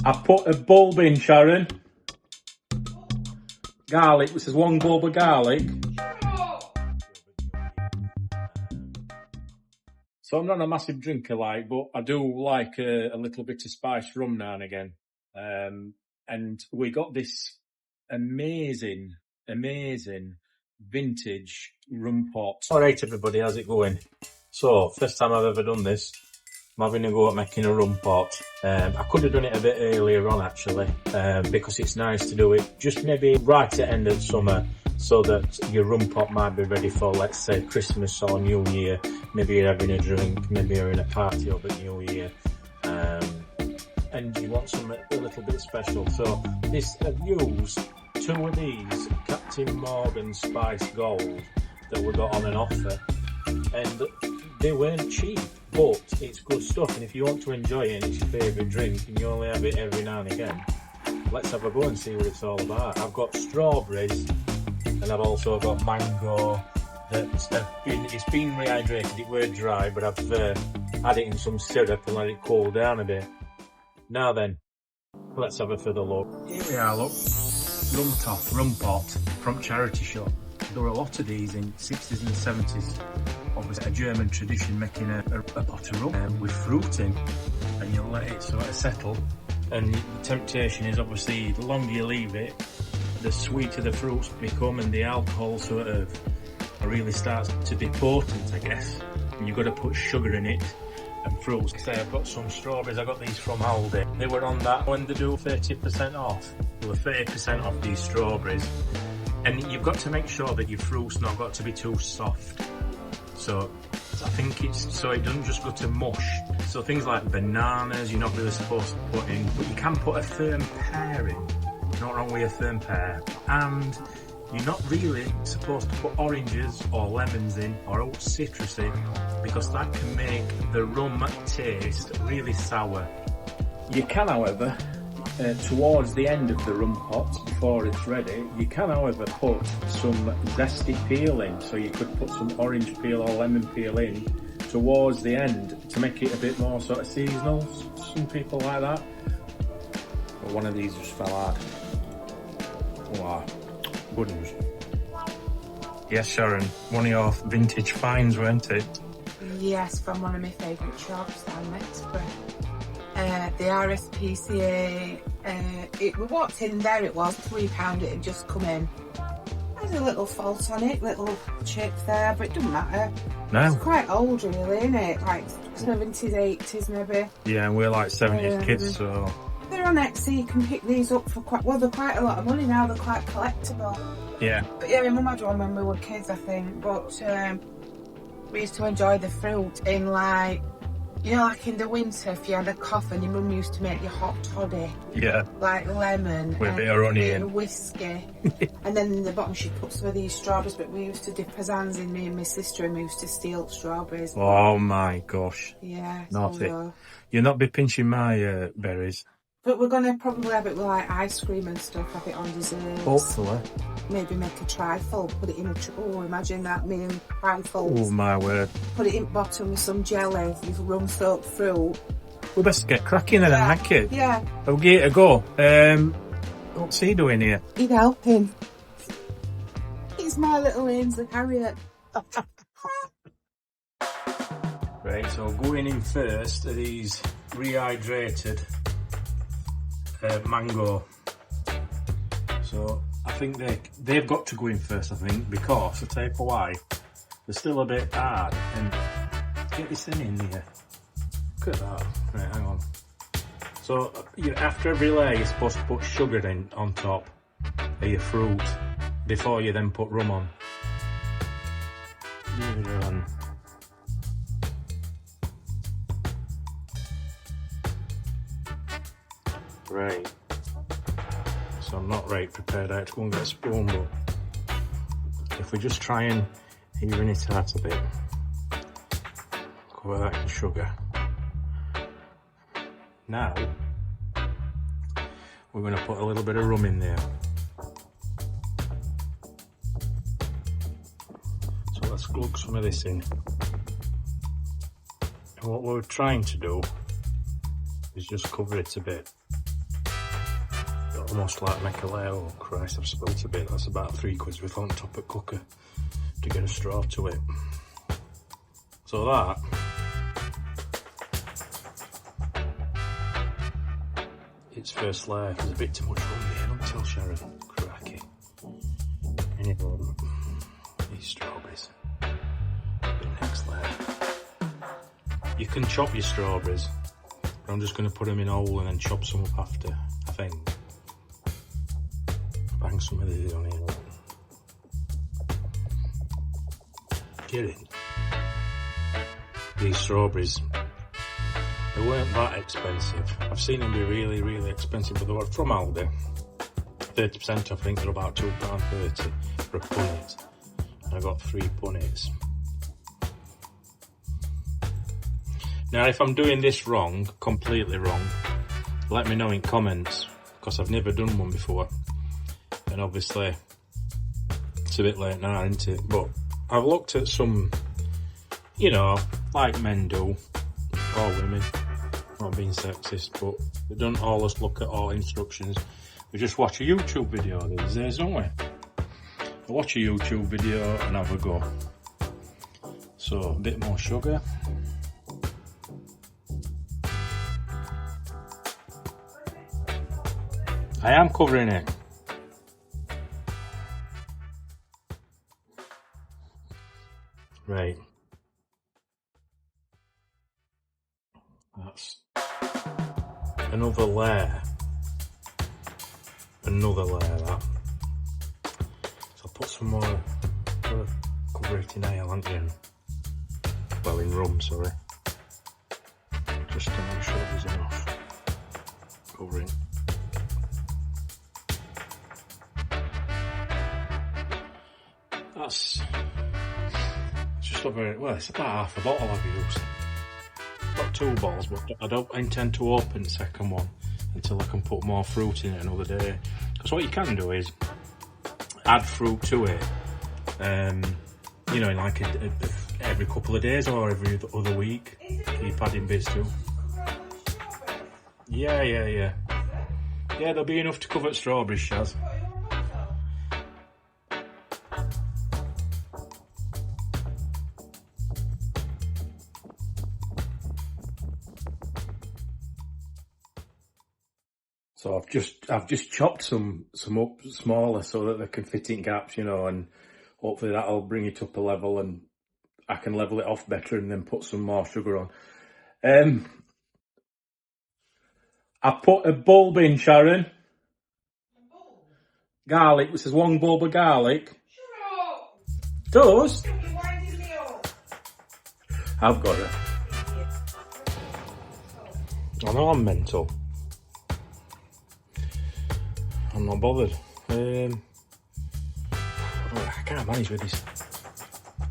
I've put a bulb in, Sharon. Garlic, this is 1 bulb of garlic. So I'm not a massive drinker, like, but I do like a little bit of spiced rum now and again. And we got this amazing vintage Rumtopf. Alright everybody, how's it going? So, first time I've ever done this. I'm having a go at making a rum pot. I could have done it a bit earlier on actually, because it's nice to do it just maybe right at the end of summer, so that your rum pot might be ready for, let's say, Christmas or New Year. Maybe you're having a drink, maybe you're in a party over New Year, and you want something a little bit special. So I've used 2 of these Captain Morgan Spice Gold that we got on an offer, and they weren't cheap, but it's good stuff. And if you want to enjoy it and it's your favourite drink and you only have it every now and again, let's have a go and see what it's all about. I've got strawberries and I've also got mango it's been rehydrated. It were dry, but I've had it in some syrup and let it cool down a bit. Now then, let's have a further look. Here we are, look. Rumtopf, rum pot from charity shop. There were a lot of these in 60s and 70s. Obviously a German tradition, making a pot of rum with fruit in, and you let it sort of settle. And the temptation is obviously the longer you leave it, the sweeter the fruits become, and the alcohol sort of really starts to be potent, I guess. And you've got to put sugar in it and fruits. Say I've got some strawberries. I got these from Alreyt. They were on that when they do 30% off. They were 30% off these strawberries. And you've got to make sure that your fruit's not got to be too soft. So I think it's so it doesn't just go to mush. So things like bananas, you're not really supposed to put in, but you can put a firm pear in. Not wrong with a firm pear. And you're not really supposed to put oranges or lemons in, or citrusy, because that can make the rum taste really sour. You can, however, towards the end of the rum pot, before it's ready, you can, however, put some zesty peel in. So you could put some orange peel or lemon peel in towards the end to make it a bit more sort of seasonal. Some people like that. But one of these just fell out. Wow, good news. Yes, Sharon, one of your vintage finds, weren't it? Yes, from one of my favourite shops down Express. The RSPCA, what's in there, it was £3, it had just come in. There's a little fault on it, little chip there, but it doesn't matter. No. It's quite old really, isn't it? Like 70s, 80s maybe. Yeah, and we're like 70s kids, so... They're on Etsy, you can pick these up for they're quite a lot of money now, they're quite collectible. Yeah. But yeah, my mum had one when we were kids, I think, but we used to enjoy the fruit in, like, you know, like in the winter, if you had a cough and your mum used to make you hot toddy. Yeah. Like lemon. With a bit of honey and whiskey. And then in the bottom she put some of these strawberries, but we used to dip our hands in, me and my sister, and we used to steal strawberries. Oh my gosh. Yeah. Naughty. You'll not be pinching my berries. But we're going to probably have it with like ice cream and stuff, have it on desserts. Hopefully. Maybe make a trifle, put it in a imagine that, me and trifles. Oh my word. Put it in bottom with some jelly, with rum-soaked fruit. We best get cracking then, hack it. Yeah. I'll give it a go. What's he doing here? He's helping. It's my little Ainsley Harriet. Right, so going in first are these rehydrated mango. So I think they've got to go in first, I think, because I'll tell you why. They're still a bit hard. And get this thing in here. Look at that. Right, hang on. So after every layer you're supposed to put sugar in on top of your fruit before you then put rum on. Give it a run. Right, so I'm not right prepared. I have to go and get a spoon, but if we just try and even it out a bit, cover that in sugar. Now we're going to put a little bit of rum in there. So let's glug some of this in. And what we're trying to do is just cover it a bit. almost like make a layer. Oh Christ, I've spilt a bit. That's about £3 worth on top of cooker to get a straw to it. So that its first layer. There's a bit too much rum there, don't tell Sharon. Cracky. Anyway, these strawberries. The next layer. You can chop your strawberries. I'm just going to put them in a hole and then chop some up after, I think. Bang some of these on here. Get in. These strawberries, they weren't that expensive. I've seen them be really, really expensive, but they were from Aldi. 30% off, I think they're about £2.30 for a punnet. And I got 3 punnets. Now, if I'm doing this wrong, completely wrong, let me know in comments, because I've never done one before. And obviously, it's a bit late now, isn't it? But I've looked at some, you know, like men do, or women, not being sexist, but we don't always look at all instructions. We just watch a YouTube video these days, don't we? I watch a YouTube video and have a go. So, a bit more sugar. I am covering it. Right. That's another layer. Another layer, that. So I'll put some more, cover it in ale, haven't you? Well, in rum, sorry. Just to make sure there's enough covering. That's just over, well, it's about half a bottle I've used. Got 2 bottles, but I don't intend to open the second one until I can put more fruit in it another day. Because what you can do is add fruit to it, you know, like every couple of days or every other week. Keep adding bits to. Yeah. Yeah, there'll be enough to cover strawberries, Shaz. So I've just chopped some up smaller so that they can fit in gaps, you know, and hopefully that'll bring it up a level and I can level it off better and then put some more sugar on. I put a bulb in, Sharon. Garlic, which is 1 bulb of garlic. Shut up! Does? You're winding me up. I've got it. I know I'm mental. I'm not bothered. I can't manage with this.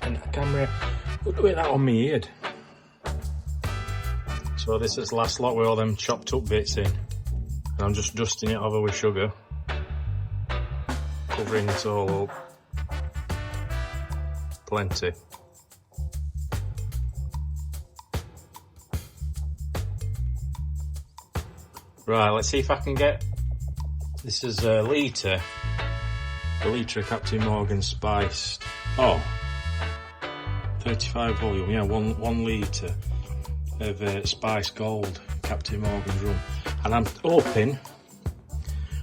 And the camera, we'll do it that on me head. So this is the last lot with all them chopped up bits in. And I'm just dusting it over with sugar. Covering it all up. Plenty. Right, let's see if I can get... This is a litre of Captain Morgan spiced. Oh, 35 volume, yeah, one litre of Spice Gold Captain Morgan's rum. And I'm hoping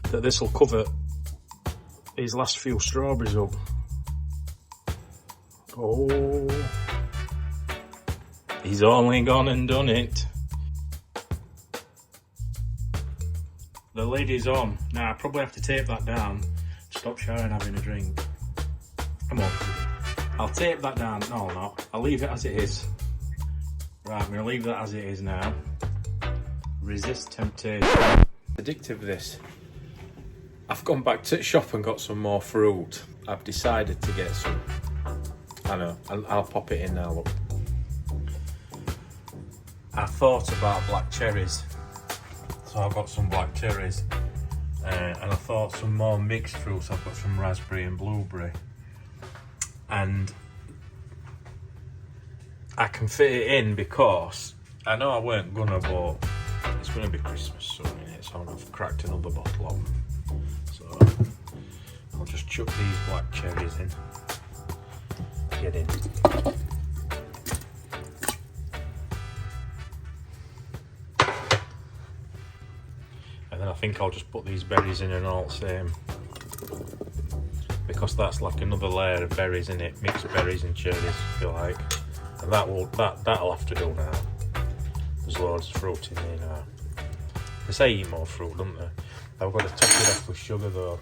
that this will cover these last few strawberries up. Oh, he's only gone and done it. The lid is on. Now I probably have to tape that down to stop Sharon having a drink. Come on. I'll tape that down. No, I'm not. I'll leave it as it is. Right, I'm going to leave that as it is now. Resist temptation. Addictive, this. I've gone back to the shop and got some more fruit. I've decided to get some. I know. I'll pop it in now, look. I thought about black cherries. So I've got some black cherries, and I thought some more mixed fruits. I've got some raspberry and blueberry, and I can fit it in because I know I weren't gonna, but it's gonna be Christmas soon, innit? So I've cracked another bottle of them. chuck these black cherries in. Get in. And then I think I'll just put these berries in and all the same, because that's like another layer of berries in it, mixed berries and cherries, I feel like. And that'll have to do now. There's loads of fruit in there now. They say eat more fruit, don't they? I've got to top it off with sugar though.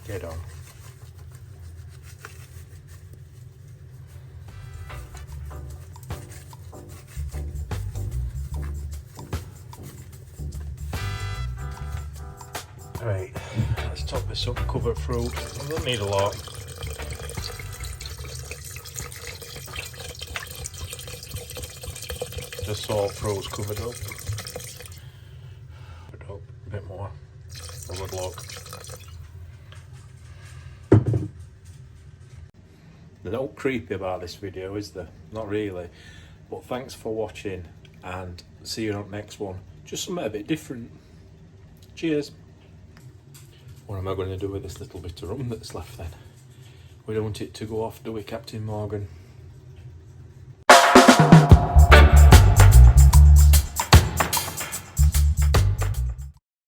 Get on. Right, let's top this up, cover fruit. I don't need a lot. Just so all fruit's covered up. Covered up a bit more. A good look. There's no creepy about this video, is there? Not really. But thanks for watching and see you on the next one. Just something a bit different. Cheers. What am I going to do with this little bit of rum that's left then? We don't want it to go off, do we, Captain Morgan?